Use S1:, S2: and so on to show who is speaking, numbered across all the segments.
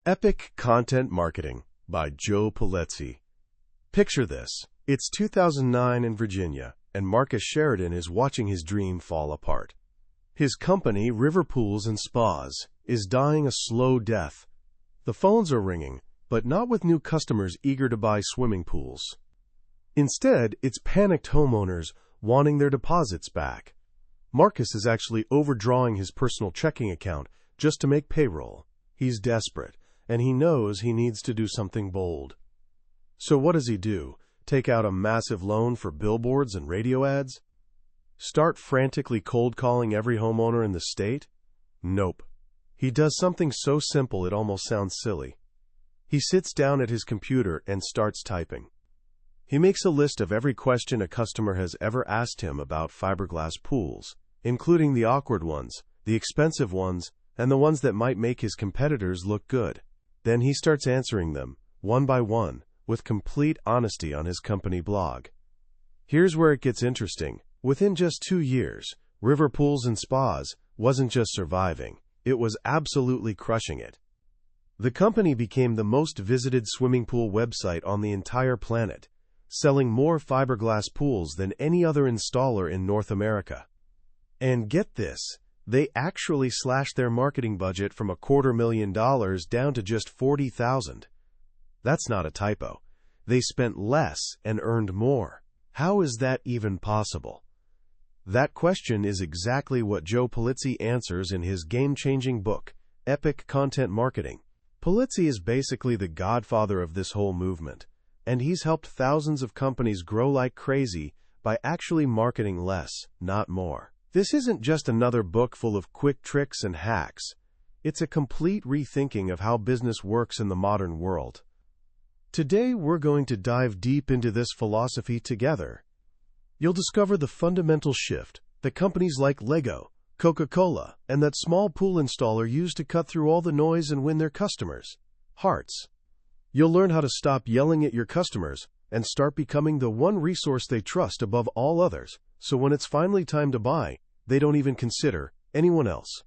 S1: Epic Content Marketing by Joe Pulizzi. Picture this. It's 2009 in Virginia, and Marcus Sheridan is watching his dream fall apart. His company, River Pools and Spas, is dying a slow death. The phones are ringing, but not with new customers eager to buy swimming pools. Instead, it's panicked homeowners wanting their deposits back. Marcus is actually overdrawing his personal checking account just to make payroll. He's desperate, and he knows he needs to do something bold. So what does he do? Take out a massive loan for billboards and radio ads? Start frantically cold calling every homeowner in the state? Nope. He does something so simple it almost sounds silly. He sits down at his computer and starts typing. He makes a list of every question a customer has ever asked him about fiberglass pools, including the awkward ones, the expensive ones, and the ones that might make his competitors look good. Then he starts answering them, one by one, with complete honesty on his company blog. Here's where it gets interesting. Within just 2 years, River Pools and Spas wasn't just surviving, it was absolutely crushing it. The company became the most visited swimming pool website on the entire planet, selling more fiberglass pools than any other installer in North America. And get this, they actually slashed their marketing budget from $250,000 down to just $40,000. That's not a typo. They spent less and earned more. How is that even possible? That question is exactly what Joe Pulizzi answers in his game-changing book, Epic Content Marketing. Pulizzi is basically the godfather of this whole movement, and he's helped thousands of companies grow like crazy by actually marketing less, not more. This isn't just another book full of quick tricks and hacks. It's a complete rethinking of how business works in the modern world. Today, we're going to dive deep into this philosophy together. You'll discover the fundamental shift that companies like Lego, Coca-Cola, and that small pool installer use to cut through all the noise and win their customers' hearts. You'll learn how to stop yelling at your customers and start becoming the one resource they trust above all others, so when it's finally time to buy, they don't even consider anyone else.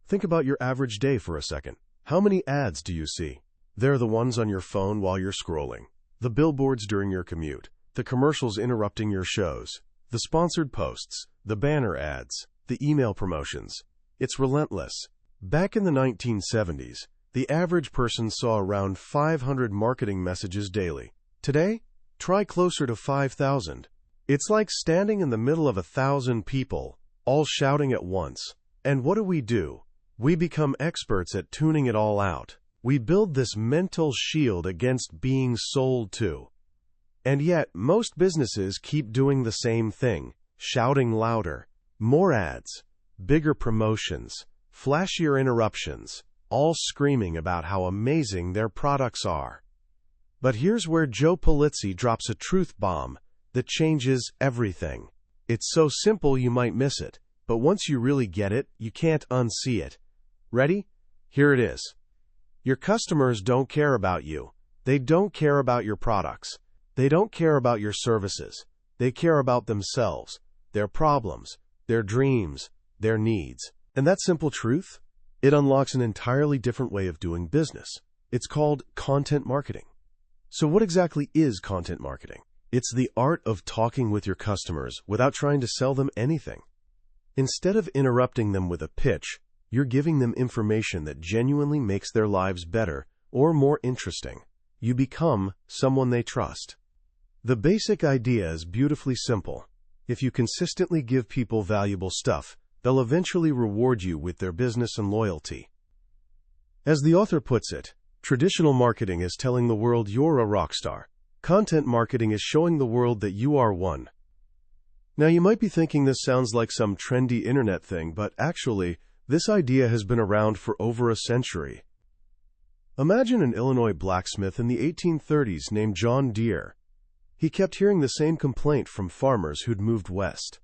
S1: Think about your average day for a second. How many ads do you see? They're the ones on your phone while you're scrolling, the billboards during your commute, the commercials interrupting your shows, the sponsored posts, the banner ads, the email promotions. It's relentless. Back in the 1970s, the average person saw around 500 marketing messages daily. Today, try closer to 5,000. It's like standing in the middle of 1,000 people, all shouting at once. And what do? We become experts at tuning it all out. We build this mental shield against being sold to. And yet, most businesses keep doing the same thing, shouting louder. More ads, bigger promotions, flashier interruptions, all screaming about how amazing their products are. But here's where Joe Pulizzi drops a truth bomb that changes everything. It's so simple you might miss it, but once you really get it, you can't unsee it. Ready? Here it is. Your customers don't care about you. They don't care about your products. They don't care about your services. They care about themselves, their problems, their dreams, their needs. And that simple truth, it unlocks an entirely different way of doing business. It's called content marketing. So what exactly is content marketing? It's the art of talking with your customers without trying to sell them anything. Instead of interrupting them with a pitch, you're giving them information that genuinely makes their lives better or more interesting. You become someone they trust. The basic idea is beautifully simple. If you consistently give people valuable stuff, they'll eventually reward you with their business and loyalty. As the author puts it, traditional marketing is telling the world you're a rock star. Content marketing is showing the world that you are one. Now, you might be thinking this sounds like some trendy internet thing, but actually, this idea has been around for over a century. Imagine an Illinois blacksmith in the 1830s named John Deere. He kept hearing the same complaint from farmers who'd moved west.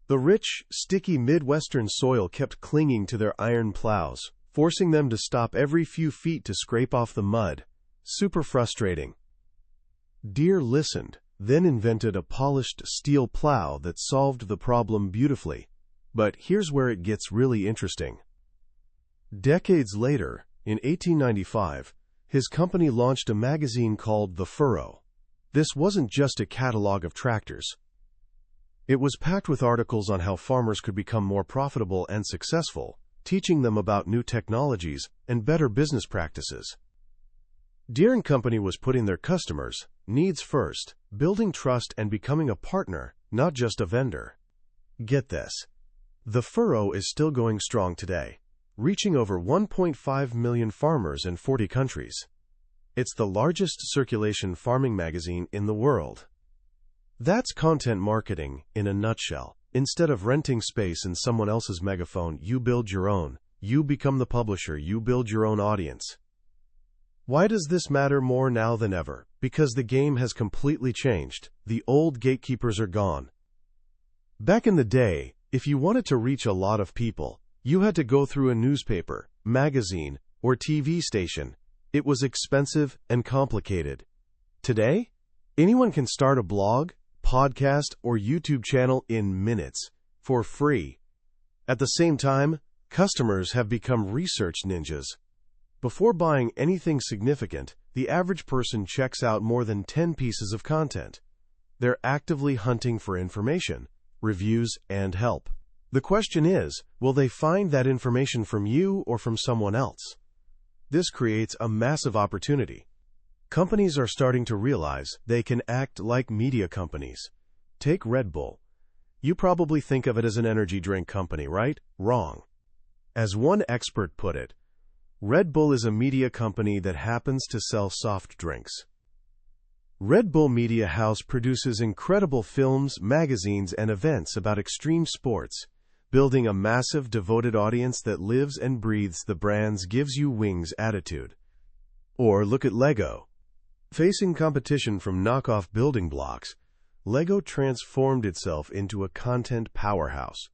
S1: The rich, sticky Midwestern soil kept clinging to their iron plows, forcing them to stop every few feet to scrape off the mud. Super frustrating. Deere listened, then invented a polished steel plow that solved the problem beautifully. But here's where it gets really interesting. Decades later, In 1895, his company launched a magazine called The Furrow. This wasn't just a catalog of tractors. It was packed with articles on how farmers could become more profitable and successful, teaching them about new technologies and better business practices. Deere & Company was putting their customers' needs first, building trust and becoming a partner, not just a vendor. Get this. The Furrow is still going strong today, reaching over 1.5 million farmers in 40 countries. It's the largest circulation farming magazine in the world. That's content marketing in a nutshell. Instead of renting space in someone else's megaphone, you build your own. You become the publisher. You build your own audience. Why does this matter more now than ever? Because the game has completely changed. The old gatekeepers are gone. Back in the day, if you wanted to reach a lot of people, you had to go through a newspaper, magazine, or TV station. It was expensive and complicated. Today, anyone can start a blog, podcast, or YouTube channel in minutes, for free. At the same time, customers have become research ninjas. Before buying anything significant, the average person checks out more than 10 pieces of content. They're actively hunting for information, reviews, and help. The question is, will they find that information from you or from someone else? This creates a massive opportunity. Companies are starting to realize they can act like media companies. Take Red Bull. You probably think of it as an energy drink company, right? Wrong. As one expert put it, Red Bull is a media company that happens to sell soft drinks. Red Bull Media House produces incredible films, magazines, and events about extreme sports, building a massive, devoted audience that lives and breathes the brand's gives you wings attitude. Or look at Lego. Facing competition from knockoff building blocks, Lego transformed itself into a content powerhouse,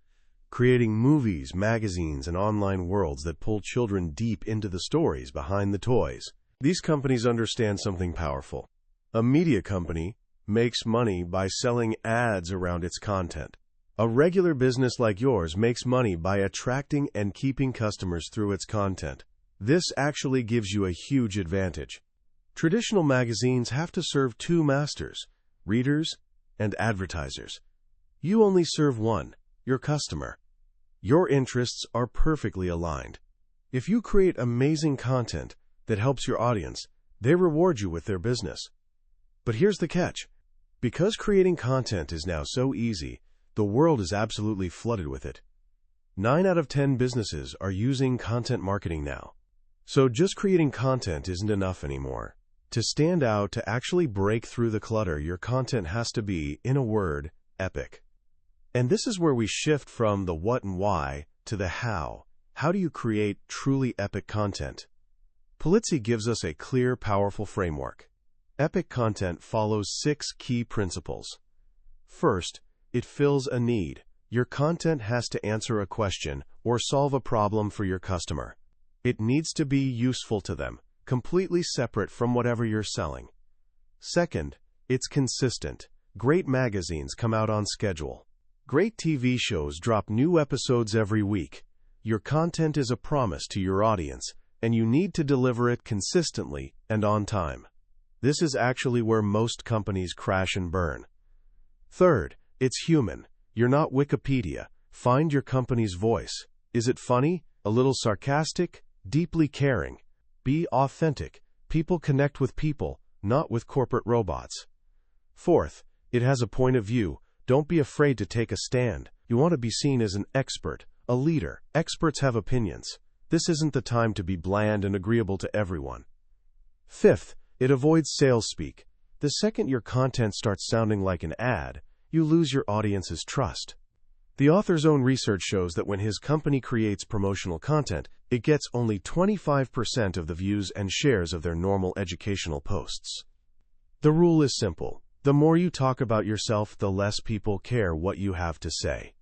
S1: creating movies, magazines, and online worlds that pull children deep into the stories behind the toys. These companies understand something powerful. A media company makes money by selling ads around its content. A regular business like yours makes money by attracting and keeping customers through its content. This actually gives you a huge advantage. Traditional magazines have to serve two masters, readers and advertisers. You only serve one, your customer. Your interests are perfectly aligned. If you create amazing content that helps your audience, they reward you with their business. But here's the catch. Because creating content is now so easy, the world is absolutely flooded with it. 9 out of 10 businesses are using content marketing now. So just creating content isn't enough anymore. To stand out, to actually break through the clutter, your content has to be, in a word, epic. And this is where we shift from the what and why to the how. How do you create truly epic content? Pulizzi gives us a clear, powerful framework. Epic content follows 6 key principles. First, it fills a need. Your content has to answer a question or solve a problem for your customer. It needs to be useful to them, completely separate from whatever you're selling. Second, it's consistent. Great magazines come out on schedule. Great TV shows drop new episodes every week. Your content is a promise to your audience, and you need to deliver it consistently and on time. This is actually where most companies crash and burn. Third, it's human. You're not Wikipedia. Find your company's voice. Is it funny? A little sarcastic? Deeply caring? Be authentic. People connect with people, not with corporate robots. Fourth, it has a point of view. Don't be afraid to take a stand. You want to be seen as an expert, a leader. Experts have opinions. This isn't the time to be bland and agreeable to everyone. Fifth, it avoids sales speak. The second your content starts sounding like an ad, you lose your audience's trust. The author's own research shows that when his company creates promotional content, it gets only 25% of the views and shares of their normal educational posts. The rule is simple. The more you talk about yourself, the less people care what you have to say.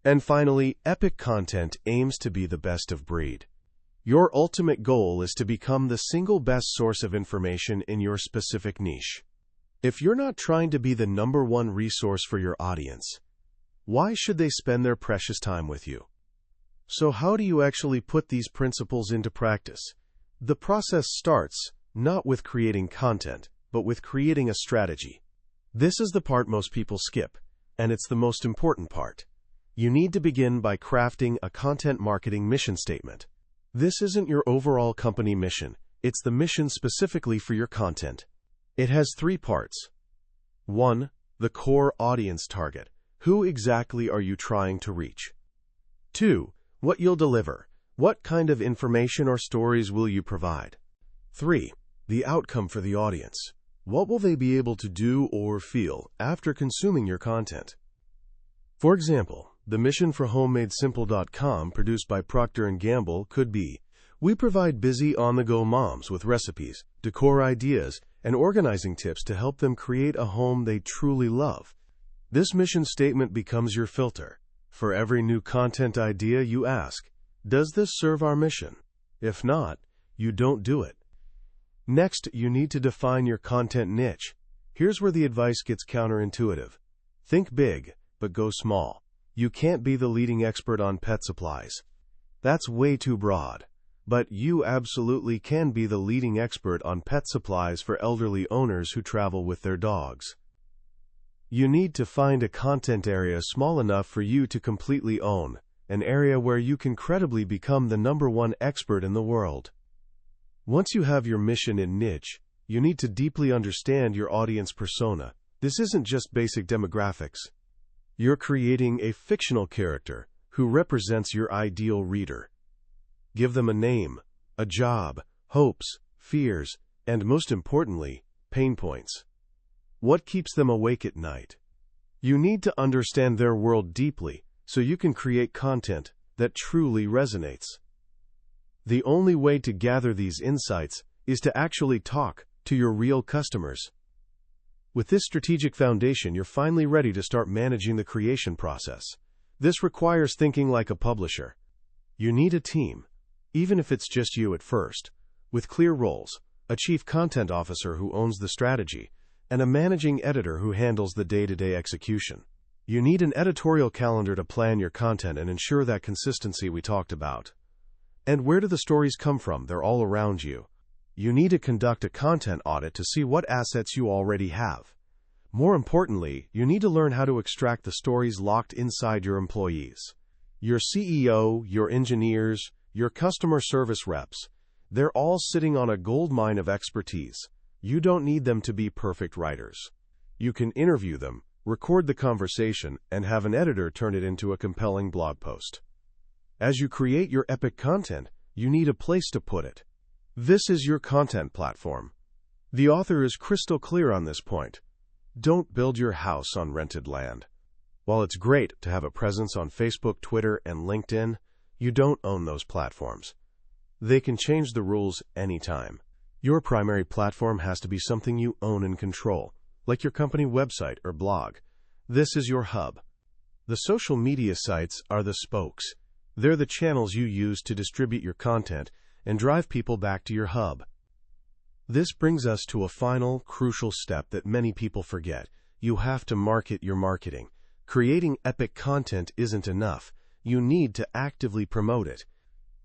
S1: And finally, epic content aims to be the best of breed. Your ultimate goal is to become the single best source of information in your specific niche. If you're not trying to be the #1 resource for your audience, why should they spend their precious time with you? So how do you actually put these principles into practice? The process starts not with creating content, but with creating a strategy. This is the part most people skip, and it's the most important part. You need to begin by crafting a content marketing mission statement. This isn't your overall company mission, it's the mission specifically for your content. It has 3 parts. 1. The core audience target. Who exactly are you trying to reach? 2. What you'll deliver. What kind of information or stories will you provide? 3. The outcome for the audience. What will they be able to do or feel after consuming your content? For example, the mission for HomemadeSimple.com, produced by Procter & Gamble, could be: we provide busy on-the-go moms with recipes, decor ideas, and organizing tips to help them create a home they truly love. This mission statement becomes your filter. For every new content idea, you ask, does this serve our mission? If not, you don't do it. Next, you need to define your content niche. Here's where the advice gets counterintuitive. Think big, but go small. You can't be the leading expert on pet supplies. That's way too broad. But you absolutely can be the leading expert on pet supplies for elderly owners who travel with their dogs. You need to find a content area small enough for you to completely own, an area where you can credibly become the #1 expert in the world. Once you have your mission and niche, you need to deeply understand your audience persona. This isn't just basic demographics. You're creating a fictional character who represents your ideal reader. Give them a name, a job, hopes, fears, and most importantly, pain points. What keeps them awake at night? You need to understand their world deeply so you can create content that truly resonates. The only way to gather these insights is to actually talk to your real customers. With this strategic foundation, you're finally ready to start managing the creation process. This requires thinking like a publisher. You need a team, even if it's just you at first, with clear roles: a chief content officer who owns the strategy, and a managing editor who handles the day-to-day execution. You need an editorial calendar to plan your content and ensure that consistency we talked about. And where do the stories come from? They're all around you. You need to conduct a content audit to see what assets you already have. More importantly, you need to learn how to extract the stories locked inside your employees. Your CEO, your engineers, your customer service reps, they're all sitting on a goldmine of expertise. You don't need them to be perfect writers. You can interview them, record the conversation, and have an editor turn it into a compelling blog post. As you create your epic content, you need a place to put it. This is your content platform. The author is crystal clear on this point. Don't build your house on rented land. While it's great to have a presence on Facebook, Twitter, and LinkedIn, you don't own those platforms. They can change the rules anytime. Your primary platform has to be something you own and control, like your company website or blog. This is your hub. The social media sites are the spokes. They're the channels you use to distribute your content and drive people back to your hub. This brings us to a final, crucial step that many people forget. You have to market your marketing. Creating epic content isn't enough. You need to actively promote it.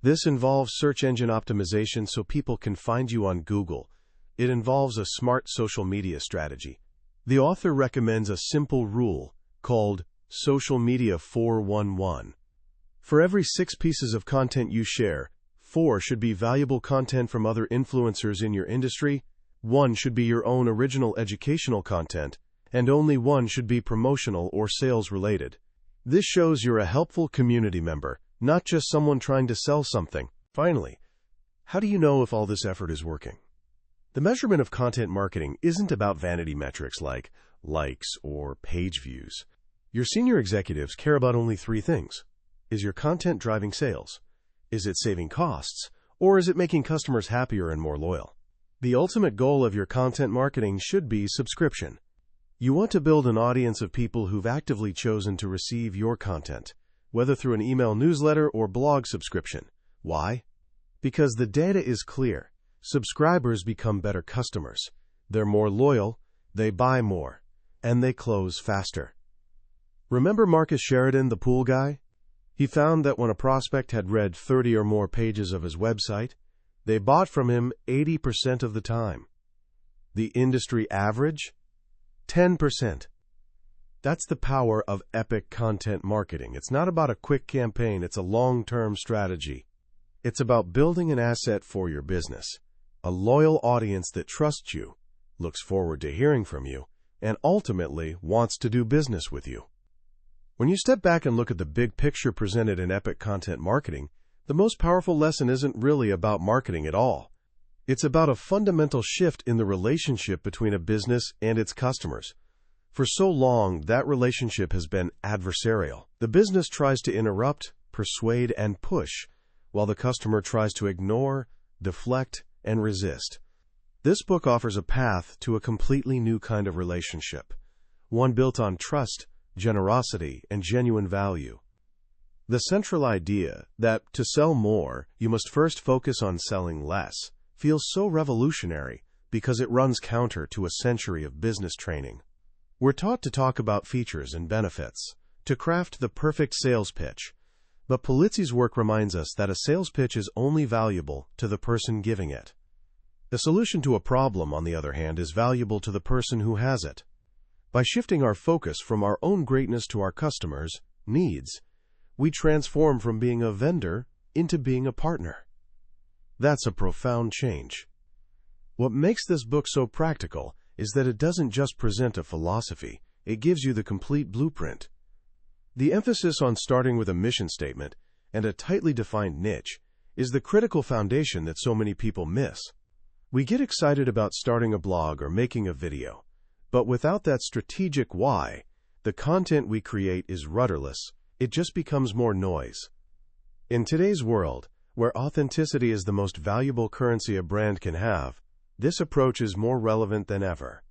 S1: This involves search engine optimization so people can find you on Google. It involves a smart social media strategy. The author recommends a simple rule called Social Media 411. For every 6 pieces of content you share, 4 should be valuable content from other influencers in your industry, 1 should be your own original educational content, and only 1 should be promotional or sales related. This shows you're a helpful community member, not just someone trying to sell something. Finally, how do you know if all this effort is working? The measurement of content marketing isn't about vanity metrics like likes or page views. Your senior executives care about only 3 things. Is your content driving sales? Is it saving costs? Or is it making customers happier and more loyal? The ultimate goal of your content marketing should be subscription. You want to build an audience of people who've actively chosen to receive your content, whether through an email newsletter or blog subscription. Why? Because the data is clear. Subscribers become better customers. They're more loyal, they buy more, and they close faster. Remember Marcus Sheridan, the pool guy? He found that when a prospect had read 30 or more pages of his website, They bought from him 80% of the time. The industry average? 10%. That's the power of epic content marketing. It's not about a quick campaign, it's a long-term strategy. It's about building an asset for your business, a loyal audience that trusts you, looks forward to hearing from you, and ultimately wants to do business with you. When you step back and look at the big picture presented in epic content marketing, the most powerful lesson isn't really about marketing at all. It's about a fundamental shift in the relationship between a business and its customers. For so long, that relationship has been adversarial. The business tries to interrupt, persuade, and push, while the customer tries to ignore, deflect, and resist. This book offers a path to a completely new kind of relationship, one built on trust, generosity, and genuine value. The central idea that to sell more, you must first focus on selling less feels so revolutionary because it runs counter to a century of business training. We're taught to talk about features and benefits, to craft the perfect sales pitch, but Pulizzi's work reminds us that a sales pitch is only valuable to the person giving it. The solution to a problem, on the other hand, is valuable to the person who has it. By shifting our focus from our own greatness to our customers' needs, we transform from being a vendor into being a partner. That's a profound change. What makes this book so practical is that it doesn't just present a philosophy, it gives you the complete blueprint. The emphasis on starting with a mission statement and a tightly defined niche is the critical foundation that so many people miss. We get excited about starting a blog or making a video, but without that strategic why, the content we create is rudderless. It just becomes more noise. In today's world, where authenticity is the most valuable currency a brand can have, this approach is more relevant than ever.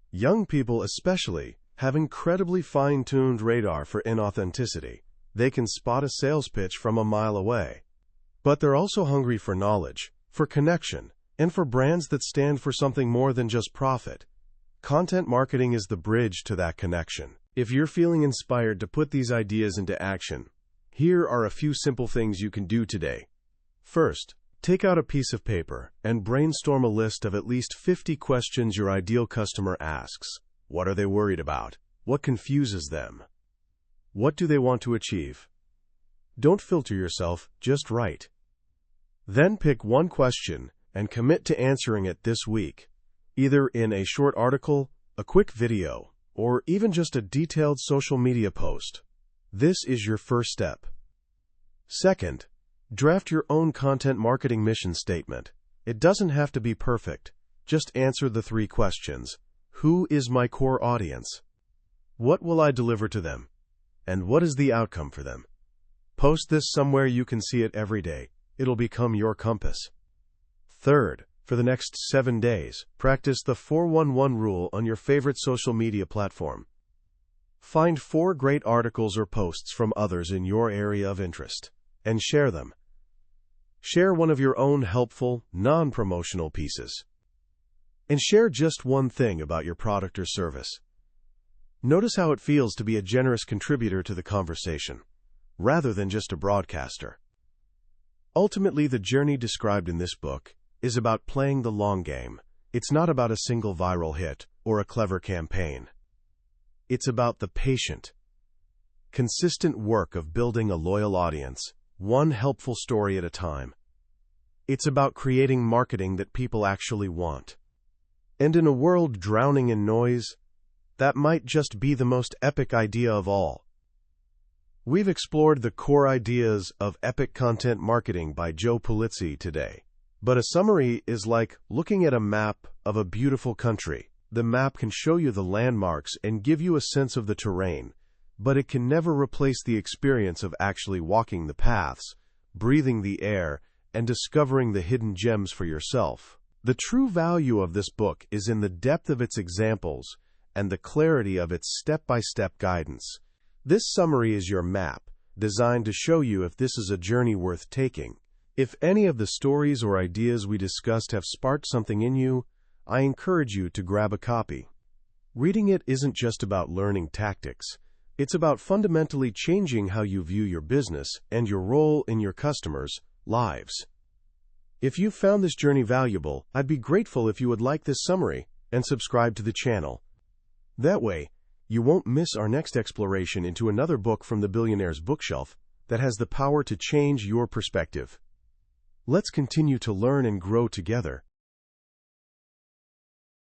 S1: Young people especially have incredibly fine-tuned radar for inauthenticity. They can spot a sales pitch from a mile away. But they're also hungry for knowledge, for connection, and for brands that stand for something more than just profit. Content marketing is the bridge to that connection. If you're feeling inspired to put these ideas into action, here are a few simple things you can do today. First, take out a piece of paper and brainstorm a list of at least 50 questions your ideal customer asks. What are they worried about? What confuses them? What do they want to achieve? Don't filter yourself, just write. Then pick one question and commit to answering it this week, either in a short article, a quick video, or even just a detailed social media post. This is your first step. Second, draft your own content marketing mission statement. It doesn't have to be perfect. Just answer the 3 questions. Who is my core audience? What will I deliver to them? And what is the outcome for them? Post this somewhere you can see it every day. It'll become your compass. Third, for the next 7 days, practice the 411 rule on your favorite social media platform. Find 4 great articles or posts from others in your area of interest, and share them. Share one of your own helpful, non-promotional pieces. And share just one thing about your product or service. Notice how it feels to be a generous contributor to the conversation, rather than just a broadcaster. Ultimately, the journey described in this book is about playing the long game. It's not about a single viral hit or a clever campaign. It's about the patient, consistent work of building a loyal audience, one helpful story at a time. It's about creating marketing that people actually want. And in a world drowning in noise, that might just be the most epic idea of all. We've explored the core ideas of epic content marketing by Joe Pulizzi today. But a summary is like looking at a map of a beautiful country. The map can show you the landmarks and give you a sense of the terrain, but it can never replace the experience of actually walking the paths, breathing the air, and discovering the hidden gems for yourself. The true value of this book is in the depth of its examples and the clarity of its step-by-step guidance. This summary is your map, designed to show you if this is a journey worth taking. If any of the stories or ideas we discussed have sparked something in you, I encourage you to grab a copy. Reading it isn't just about learning tactics. It's about fundamentally changing how you view your business and your role in your customers' lives. If you found this journey valuable, I'd be grateful if you would like this summary and subscribe to the channel. That way, you won't miss our next exploration into another book from the billionaire's bookshelf that has the power to change your perspective. Let's continue to learn and grow together.